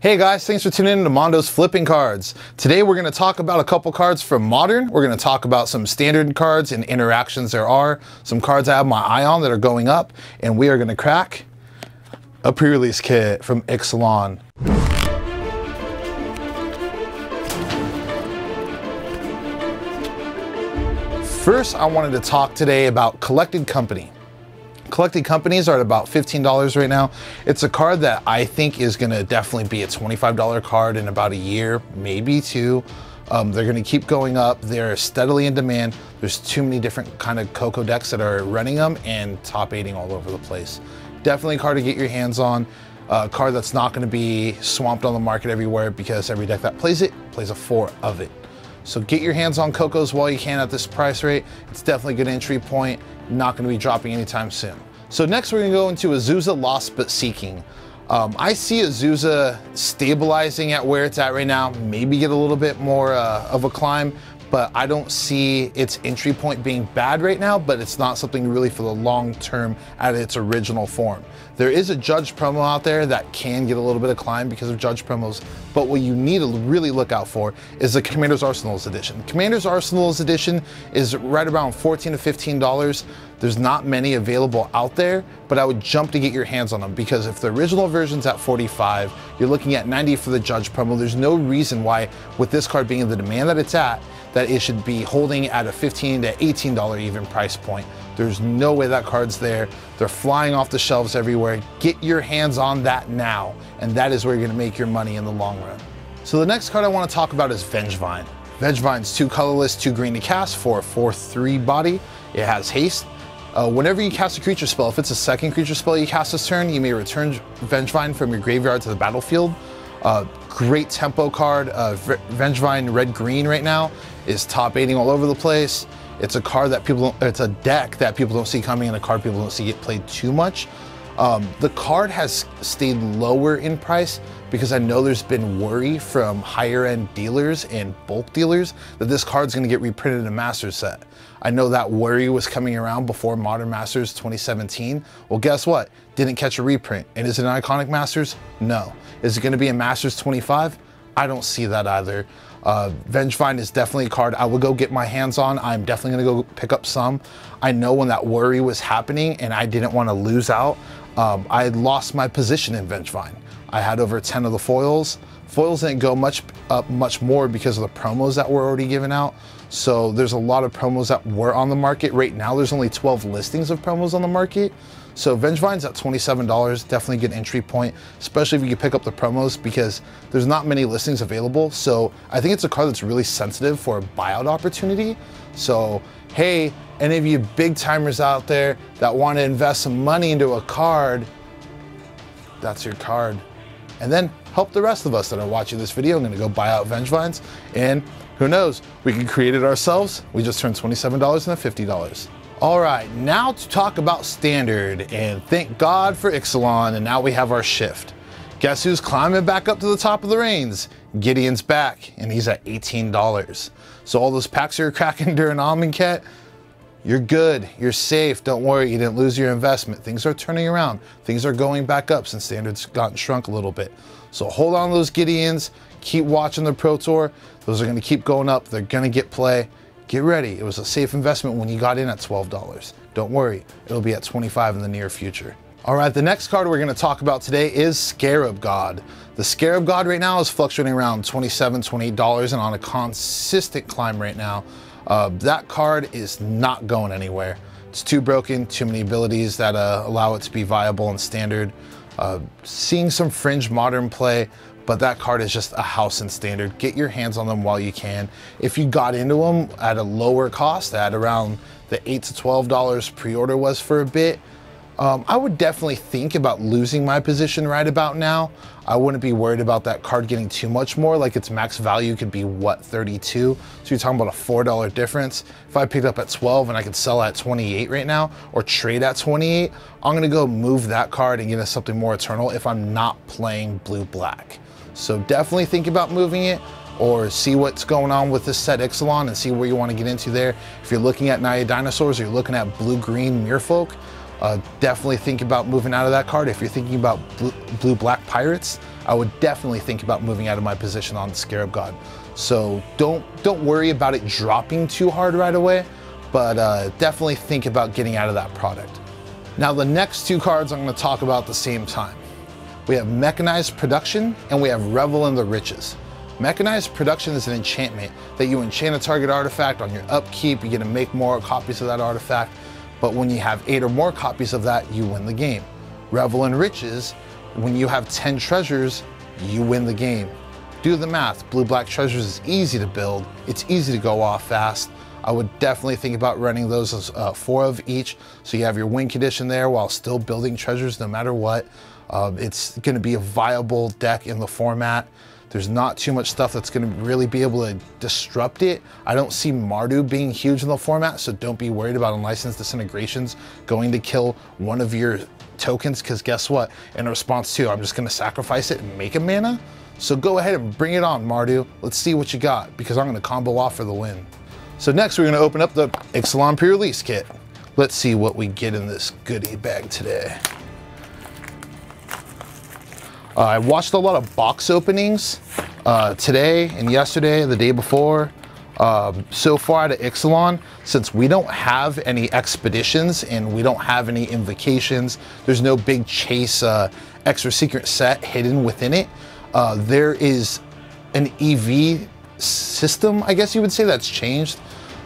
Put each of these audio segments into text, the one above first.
Hey guys, thanks for tuning in to Armando's Flipping Cards. Today we're going to talk about a couple cards from Modern. We're going to talk about some standard cards and interactions there are, some cards I have my eye on that are going up, and we are going to crack a pre-release kit from Ixalan. First, I wanted to talk today about Collected Company. Collected Companies are at about $15 right now. It's a card that I think is gonna definitely be a $25 card in about a year, maybe two. They're gonna keep going up. They're steadily in demand. There's too many different kind of Coco decks that are running them and top 8ing all over the place. Definitely a card to get your hands on. A card that's not gonna be swamped on the market everywhere because every deck that plays it, plays a 4 of it. So get your hands on Cocos while you can at this price rate. It's definitely a good entry point. Not gonna be dropping anytime soon. So next we're gonna go into Azusa Lost But Seeking. I see Azusa stabilizing at where it's at right now, maybe get a little bit more of a climb, but I don't see its entry point being bad right now, but it's not something really for the long term at its original form. There is a Judge promo out there that can get a little bit of climb because of Judge promos, but what you need to really look out for is the Commander's Arsenals edition. Commander's Arsenals edition is right around $14 to $15. There's not many available out there, but I would jump to get your hands on them because if the original version's at 45, you're looking at 90 for the Judge promo. There's no reason why, with this card being in the demand that it's at, that it should be holding at a $15 to $18 even price point. There's no way that card's there. They're flying off the shelves everywhere. Get your hands on that now, and that is where you're gonna make your money in the long run. So the next card I wanna talk about is Vengevine. Vengevine's 2 colorless, 2 green to cast for a 4/3 body. It has haste. Whenever you cast a creature spell, if it's a second creature spell you cast this turn, you may return Vengevine from your graveyard to the battlefield. Great tempo card. Vengevine red-green right now is top 8ing all over the place. It's a card that it's a deck that people don't see coming and a card people don't see get played too much. The card has stayed lower in price because I know there's been worry from higher end dealers and bulk dealers that this card's gonna get reprinted in a Masters set. I know that worry was coming around before Modern Masters 2017. Well, guess what? Didn't catch a reprint. And is it an iconic Masters? No. Is it gonna be a Masters 25? I don't see that either. Vengevine is definitely a card I will go get my hands on. I'm definitely gonna go pick up some. I know when that worry was happening and I didn't wanna lose out, I lost my position in Vengevine. I had over 10 of the foils. Foils didn't go much more because of the promos that were already given out. So there's a lot of promos that were on the market. Right now there's only 12 listings of promos on the market. So Vengevine's at $27, definitely a good entry point, especially if you can pick up the promos because there's not many listings available. So I think it's a card that's really sensitive for a buyout opportunity. So, hey, any of you big timers out there that want to invest some money into a card, that's your card. And then help the rest of us that are watching this video. I'm gonna go buy out Vengevines, and who knows, we can create it ourselves. We just turned $27 into $50. All right, now to talk about standard, and thank God for Ixalan, and now we have our shift. Guess who's climbing back up to the top of the reins? Gideon's back, and he's at $18. So all those packs you're cracking during Amonkhet, you're good, you're safe, don't worry, you didn't lose your investment. Things are turning around. Things are going back up since standard's gotten shrunk a little bit. So hold on to those Gideons, keep watching the Pro Tour. Those are gonna keep going up, they're gonna get play. Get ready, it was a safe investment when you got in at $12. Don't worry, it'll be at $25 in the near future. All right, the next card we're gonna talk about today is Scarab God. The Scarab God right now is fluctuating around $27, $28 and on a consistent climb right now. That card is not going anywhere. It's too broken, too many abilities that allow it to be viable and standard. Seeing some fringe modern play, but that card is just a house in standard. Get your hands on them while you can. If you got into them at a lower cost, at around the $8 to $12 pre-order was for a bit, I would definitely think about losing my position right about now. I wouldn't be worried about that card getting too much more, like its max value could be, what, 32? So you're talking about a $4 difference. If I picked up at 12 and I could sell at 28 right now, or trade at 28, I'm gonna go move that card and get us something more eternal if I'm not playing blue-black. So definitely think about moving it, or see what's going on with this set Ixalan and see where you wanna get into there. If you're looking at Naya Dinosaurs or you're looking at blue-green Merfolk, Definitely think about moving out of that card. If you're thinking about blue-black pirates, I would definitely think about moving out of my position on the Scarab God. So don't worry about it dropping too hard right away, but definitely think about getting out of that product. Now the next two cards I'm going to talk about at the same time. We have Mechanized Production and we have Revel in the Riches. Mechanized Production is an enchantment that you enchant a target artifact on your upkeep, you get to make more copies of that artifact, but when you have 8 or more copies of that, you win the game. Revel in Riches, when you have 10 treasures, you win the game. Do the math, blue-black treasures is easy to build, it's easy to go off fast. I would definitely think about running those as 4 of each, so you have your win condition there while still building treasures no matter what. It's going to be a viable deck in the format. There's not too much stuff that's going to really be able to disrupt it. I don't see Mardu being huge in the format, so don't be worried about Unlicensed Disintegrations going to kill one of your tokens, because guess what? In response to, I'm just going to sacrifice it and make a mana. So go ahead and bring it on, Mardu. Let's see what you got, because I'm going to combo off for the win. So next we're going to open up the Ixalan pre-release kit. Let's see what we get in this goodie bag today. I watched a lot of box openings today and yesterday, the day before. So far out of Ixalan, since we don't have any expeditions and we don't have any invocations, there's no big chase extra secret set hidden within it. There is an EV system, I guess you would say, that's changed.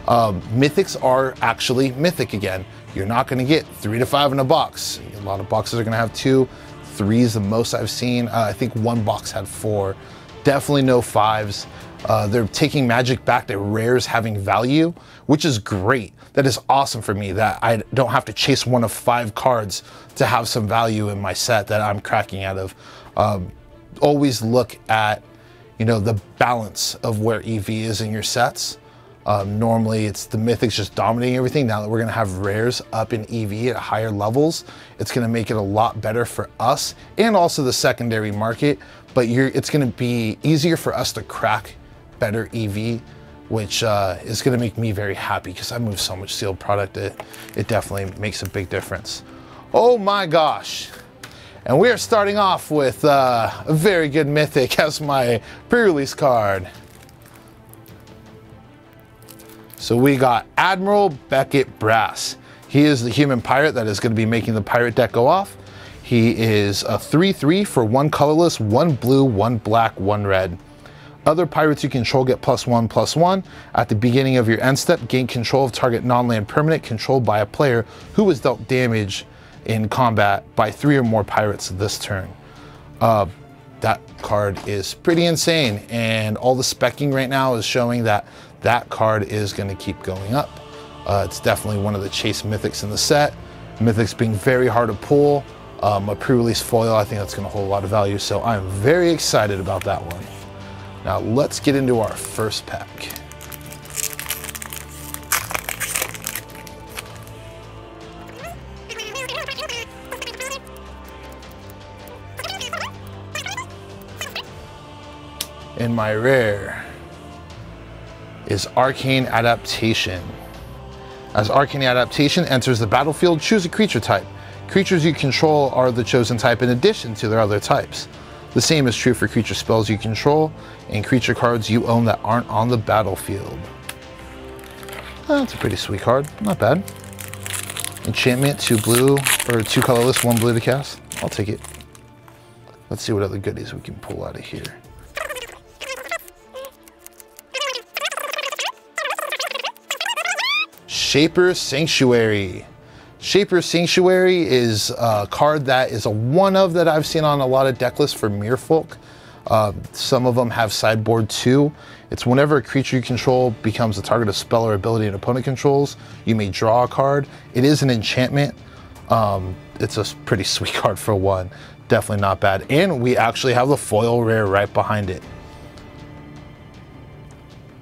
Mythics are actually mythic again. You're not going to get 3 to 5 in a box. A lot of boxes are going to have 2. 3 is the most I've seen. I think one box had 4. Definitely no 5s. They're taking Magic back to rares having value, which is great. That is awesome for me, that I don't have to chase one of 5 cards to have some value in my set that I'm cracking out of. Always look at, you know, the balance of where EV is in your sets. Normally it's the mythics just dominating everything. Now that we're gonna have rares up in EV at higher levels, it's gonna make it a lot better for us and also the secondary market, but it's gonna be easier for us to crack better EV, which is gonna make me very happy because I move so much sealed product. It definitely makes a big difference. Oh my gosh. And we are starting off with a very good mythic as my pre-release card. So we got Admiral Beckett Brass. He is the human pirate that is going to be making the pirate deck go off. He is a 3/3 for 1 colorless, 1 blue, 1 black, 1 red. Other pirates you control get +1/+1. At the beginning of your end step, gain control of target non-land permanent controlled by a player who was dealt damage in combat by 3 or more pirates this turn. That card is pretty insane, and all the speccing right now is showing that that card is going to keep going up. It's definitely one of the chase mythics in the set. Mythics being very hard to pull. A pre-release foil, I think that's going to hold a lot of value, so I'm very excited about that one. Now let's get into our first pack. In my rare is Arcane Adaptation. As Arcane Adaptation enters the battlefield, choose a creature type. Creatures you control are the chosen type in addition to their other types. The same is true for creature spells you control and creature cards you own that aren't on the battlefield. That's a pretty sweet card, not bad. Enchantment, 2 blue, or 2 colorless, 1 blue to cast. I'll take it. Let's see what other goodies we can pull out of here. Shaper Sanctuary. Shaper Sanctuary is a card that is a one of that I've seen on a lot of deck lists for Merfolk. Some of them have sideboard too. It's whenever a creature you control becomes the target of spell or ability an opponent controls, you may draw a card. It is an enchantment. It's a pretty sweet card for 1. Definitely not bad. And we actually have the foil rare right behind it.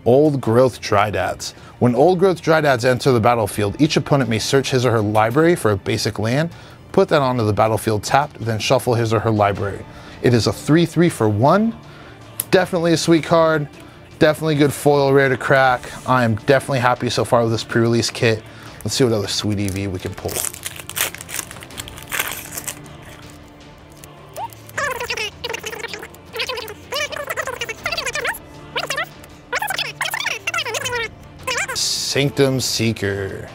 Old Growth Dryads. When Old Growth Dryads enter the battlefield, each opponent may search his or her library for a basic land, put that onto the battlefield tapped, then shuffle his or her library. It is a 3/3 for 1. Definitely a sweet card. Definitely good foil rare to crack. I am definitely happy so far with this pre-release kit. Let's see what other sweet EV we can pull. Sanctum Seeker.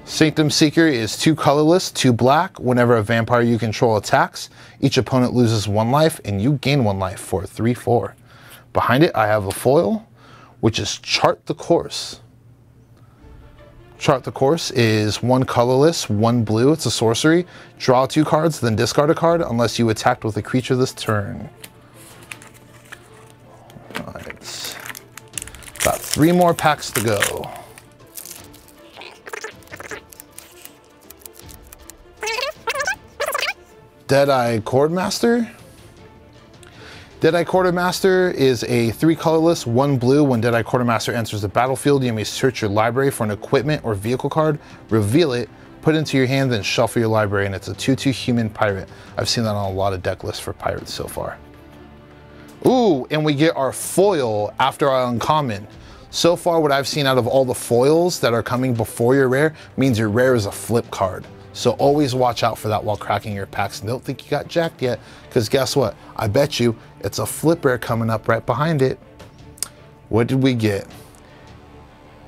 Sanctum Seeker is 2 colorless, 2 black. Whenever a vampire you control attacks, each opponent loses 1 life and you gain 1 life for 3/4. Behind it, I have a foil, which is Chart the Course. Chart the Course is 1 colorless, 1 blue. It's a sorcery. Draw 2 cards, then discard a card unless you attacked with a creature this turn. All right. Got 3 more packs to go. Deadeye Chordmaster. Deadeye Chordmaster is a 3 colorless, 1 blue. When Deadeye Chordmaster enters the battlefield, you may search your library for an equipment or vehicle card, reveal it, put it into your hand, then shuffle your library, and it's a 2/2 human pirate. I've seen that on a lot of deck lists for pirates so far. Ooh, and we get our foil after our uncommon. So far, what I've seen out of all the foils that are coming before your rare means your rare is a flip card. So always watch out for that while cracking your packs. And don't think you got jacked yet, because guess what? I bet you it's a flip rare coming up right behind it. What did we get?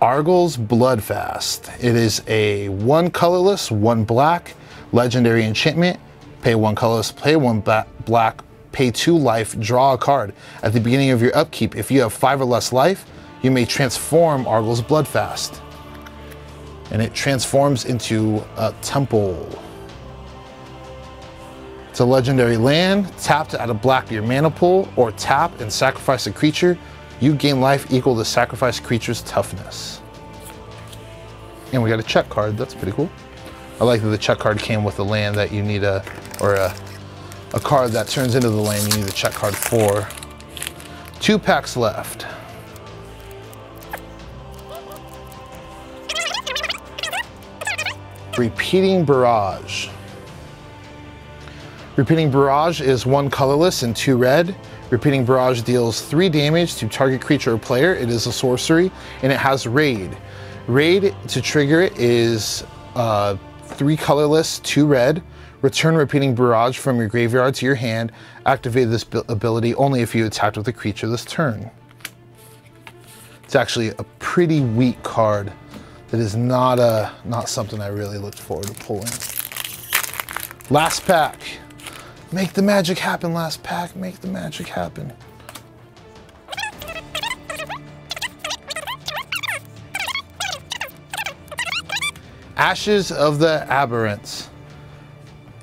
Argyl's Bloodfast. It is a 1 colorless, 1 black, legendary enchantment. Pay 1 colorless, pay 1 black, pay 2 life, draw a card. At the beginning of your upkeep, if you have 5 or less life, you may transform Argyl's Bloodfast. And it transforms into a temple. It's a legendary land. Tap to add a black to your mana pool, or tap and sacrifice a creature. You gain life equal to sacrifice creature's toughness. And we got a check card. That's pretty cool. I like that the check card came with a land that you need a card that turns into the land you need a check card for. 2 packs left. Repeating Barrage. Repeating Barrage is 1 colorless and 2 red. Repeating Barrage deals 3 damage to target creature or player. It is a sorcery, and it has Raid. Raid, to trigger it, is 3 colorless, 2 red. Return Repeating Barrage from your graveyard to your hand. Activate this ability only if you attacked with a creature this turn. It's actually a pretty weak card. It is not something I really looked forward to pulling. Last pack. Make the magic happen, last pack. Make the magic happen. Ashes of the Aberrants.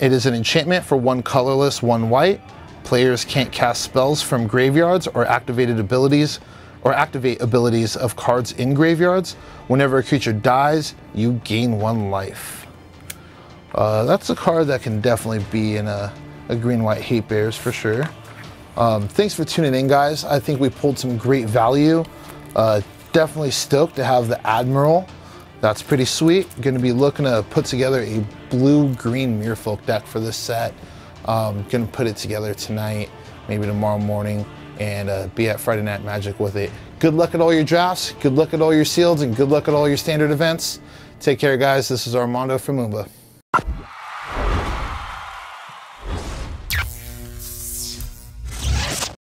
It is an enchantment for 1 colorless, 1 white. Players can't cast spells from graveyards or activate abilities of cards in graveyards. Whenever a creature dies, you gain 1 life. That's a card that can definitely be in a green-white hate bears for sure. Thanks for tuning in, guys. I think we pulled some great value. Definitely stoked to have the Admiral. That's pretty sweet. Going to be looking to put together a blue-green Merfolk deck for this set. Going to put it together tonight, maybe tomorrow morning, and be at Friday Night Magic with it. Good luck at all your drafts, good luck at all your sealeds, and good luck at all your standard events. Take care, guys. This is Armando from Oomba.